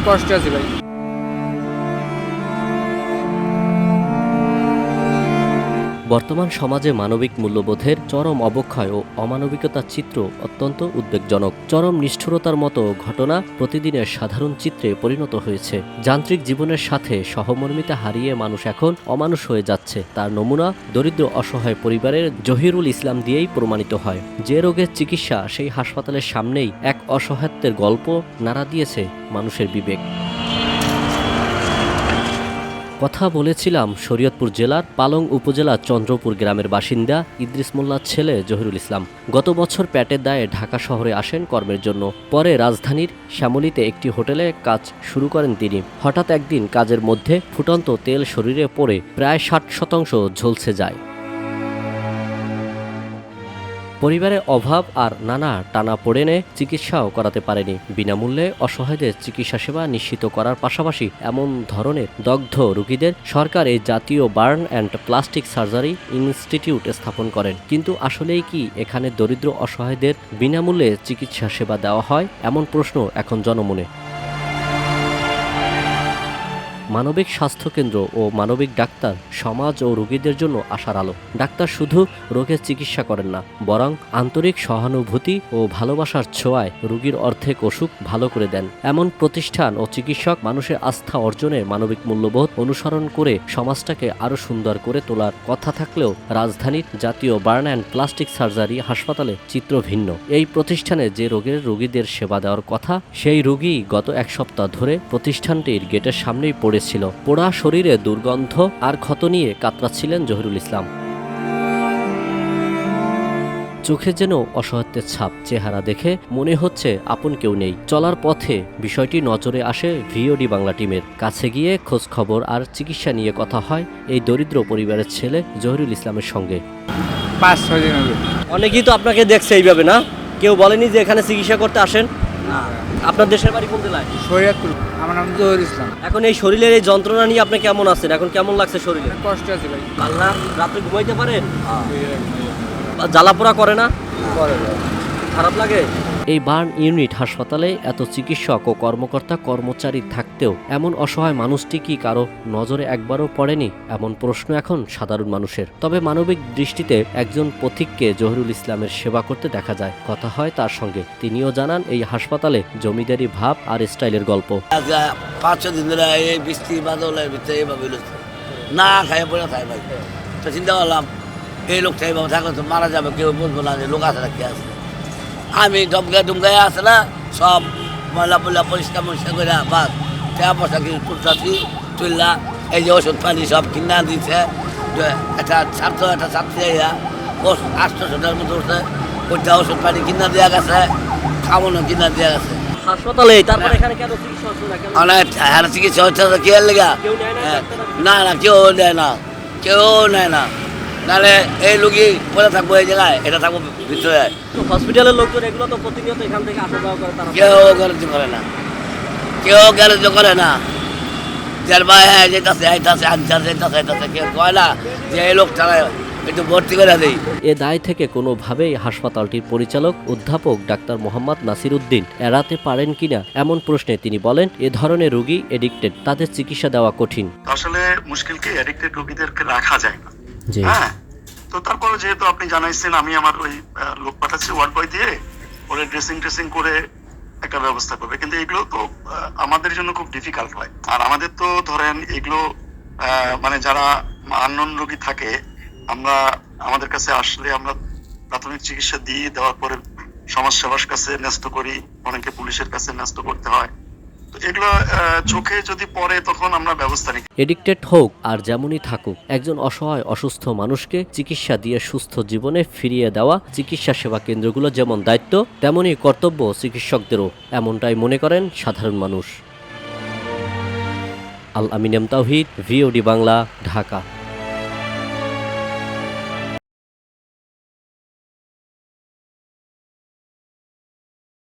কষ্ট আছে ভাই। বর্তমান সমাজে মানবিক মূল্যবোধের চরম অবক্ষয় ও অমানবিকতার চিত্র অত্যন্ত উদ্বেগজনক। চরম নিষ্ঠুরতার মতো ঘটনা প্রতিদিনের সাধারণ চিত্রে পরিণত হয়েছে। যান্ত্রিক জীবনের সাথে সহমর্মিতা হারিয়ে মানুষ এখন অমানুষ হয়ে যাচ্ছে। তার নমুনা দরিদ্র অসহায় পরিবারের জহিরুল ইসলাম দিয়েই প্রমাণিত হয়। যে রোগের চিকিৎসা সেই হাসপাতালের সামনেই এক অসহায়ত্বের গল্প নাড়া দিয়েছে মানুষের বিবেক। কথা বলেছিলাম শরীয়তপুর জেলার পালং উপজেলার চন্দ্রপুর গ্রামের বাসিন্দা ইদ্রিস মোল্লার ছেলে জহিরুল ইসলাম। গত বছর পেটের দায়ে ঢাকা শহরে আসেন কর্মের জন্য। পরে রাজধানীর শ্যামলীতে একটি হোটেলে কাজ শুরু করেন তিনি। হঠাৎ একদিন কাজের মধ্যে ফুটন্ত তেল শরীরে পড়ে প্রায় 60% ঝলসে যায়। পরিবারের অভাব আর নানা টানাপোড়েনে চিকিৎসাও করাতে পারেনি। বিনামূল্যে অসহায়দের চিকিৎসা সেবা নিশ্চিত করার পাশাপাশি এমন ধরনের দগ্ধ রোগীদের সরকার এই জাতীয় burn and plastic surgery institute স্থাপন করেন। কিন্তু আসলেই কি এখানে দরিদ্র অসহায়দের বিনামূল্যে চিকিৎসা সেবা দেওয়া হয়? এমন প্রশ্ন এখন জনমনে। মানবিক স্বাস্থ্যকেন্দ্র ও মানবিক ডাক্তার সমাজ ও রোগীদের জন্য আশার আলো। ডাক্তার শুধু রোগের চিকিৎসা করেন না, বরং আন্তরিক সহানুভূতি ও ভালোবাসার ছোঁয়ায় রোগীর অর্ধেক অসুখ ভালো করে দেন। এমন প্রতিষ্ঠান ও চিকিৎসক মানুষের আস্থা অর্জনে মানবিক মূল্যবোধ অনুসরণ করে সমাজটাকে আরও সুন্দর করে তোলার কথা থাকলেও রাজধানীর জাতীয় বার্ন অ্যান্ড প্লাস্টিক সার্জারি হাসপাতালে চিত্র ভিন্ন। এই প্রতিষ্ঠানে যে রোগীদের সেবা দেওয়ার কথা, সেই রোগী গত এক সপ্তাহ ধরে প্রতিষ্ঠানটির গেটের সামনেই পড়েছিল। পোড়া শরীরে দুর্গন্ধ আর ক্ষত নিয়ে কাতরাচ্ছিলেন জহিরুল ইসলাম। চোখে যেন অসহায়ত্বের ছাপ। চেহারা দেখে মনে হচ্ছে আপন কেউ নেই। চলার পথে বিষয়টি নজরে আসে ভিওডি বাংলা টিমের। কাছে গিয়ে খোঁজ খবর আর চিকিৎসা নিয়ে কথা হয় এই দরিদ্র পরিবারের ছেলে জহিরুল ইসলামের সঙ্গে। 5-6 দিন হবে। অনেকেই তো আপনাকে দেখছে এইভাবে, না? কেউ বলেনি যে এখানে চিকিৎসা করতে আসেন? না। আপনার দেশের বাড়ি কোন জেলায়? শরীয়তপুর। আমার নাম জহিরুল ইসলাম। এখন এই শরীরের এই যন্ত্রণা নিয়ে আপনি কেমন আছেন? এখন কেমন লাগছে শরীরে? কষ্ট আছে ভাই। আল্লাহ, রাতে ঘুমাইতে পারেন? জ্বালাপোড়া করে না? খারাপ লাগে? এই বার্ন ইউনিট হাসপাতালে এত চিকিৎসক ও কর্মচারী থাকতেও এমন অসহায় মানুষটি কি কারো নজরে একবারও পড়েনি? এমন প্রশ্ন এখন সাধারণ মানুষের। তবে মানবিক দৃষ্টিতে একজন পথিককে জহিরুল ইসলামের সেবা করতে দেখা যায়। কথা হয় তার সঙ্গে। তিনিও জানান এই হাসপাতালে জমিদারি ভাব আর স্টাইলের গল্প। 5-6 দিন ধরে এই বৃষ্টি বাদলের ভিতরে এইভাবে না খাই পড়ে খাই ভাই। তো চিন্তা করলাম এই লোকটা এইভাবে থাকলে তো মারা যাবে, কেউ বলবো না যে লোক আছে না কে আছে। আমি ডুমগায় আছে না, সব ময়লা পরিষ্কার করে বাস টাকা পয়সা কিছু তুলছি তুললা। এই যে ওষুধ পানি সব কিনা দিচ্ছে। একটা ছাত্রী 800টার মতো উঠছে, ওইটা ওষুধ পানি কিনা দেওয়া গেছে, খাওয়ানো কিনা দেওয়া গেছে। হাসপাতালে তারপরে এখানে কেন চিকিৎসা হচ্ছে না? কেন অনেক চিকিৎসা হচ্ছে কি এর লেগা? কেউ নেয় না? না না, কেউ নেয় না, কেউ নেয় না। নাহলে এই রুগী পরে থাকবো এই জায়গায়, এটা থাকবো ভিতরে। হসপিটালের লোকজন এগুলো তো প্রতিনিয়ত এখান থেকে আসা যাওয়া করে, তারা কেউ গ্যারেজ করে না, কেউ গ্যারেজ করে না। যার ভাই হ্যাঁ যেতেছে আনছে কেউ কয় না যে এই লোকটা একটু ভর্তি করে দেই। এ দায় থেকে কোনোভাবেই হাসপাতালটির পরিচালক অধ্যাপক ডাক্তার মোহাম্মদ নাসির উদ্দিন এড়াতে পারেন কিনা এমন প্রশ্নে তিনি বলেন, এ ধরনের রোগী এডিক্টেড, তাদের চিকিৎসা দেওয়া কঠিন। আসলে মুশকিল কি, এডিক্টেড রোগীদেরকে রাখা যায় না। জি। হ্যাঁ, তো তারপরে যেহেতু আপনি জানাইছেন, আমি আমার ওই লোক পাঠাচ্ছি ওয়ার্ড বয় দিয়ে, ওরা ড্রেসিং করে একটা ব্যবস্থা করবে। কিন্তু এগুলো তো আমাদের জন্য খুব ডিফিকাল্ট হয়। আর আমাদের তো ধরেন এগুলো মানে যারা আননোন রোগী থাকে, আমাদের কাছে আসলে আমরা প্রাথমিক চিকিৎসা দিয়ে দেওয়ার পরে সমাজ সেবার কাছে ন্যস্ত করি, অনেকে পুলিশের কাছে ন্যস্ত করতে হয়। তো এগুলো চোখে যদি পড়ে তখন আমরা ব্যবস্থা নিই। এডিক্টেড হোক আর যেমনই থাকুক, একজন অসহায় অসুস্থ মানুষকে চিকিৎসা দিয়ে সুস্থ জীবনে ফিরিয়ে দেওয়া চিকিৎসা সেবা কেন্দ্রগুলো যেমন দায়িত্ব, তেমনই কর্তব্য চিকিৎসকদেরও, এমনটাই মনে করেন সাধারণ মানুষ। আল আমিন এম তাওহীদ, ভিওডি বাংলা, ঢাকা।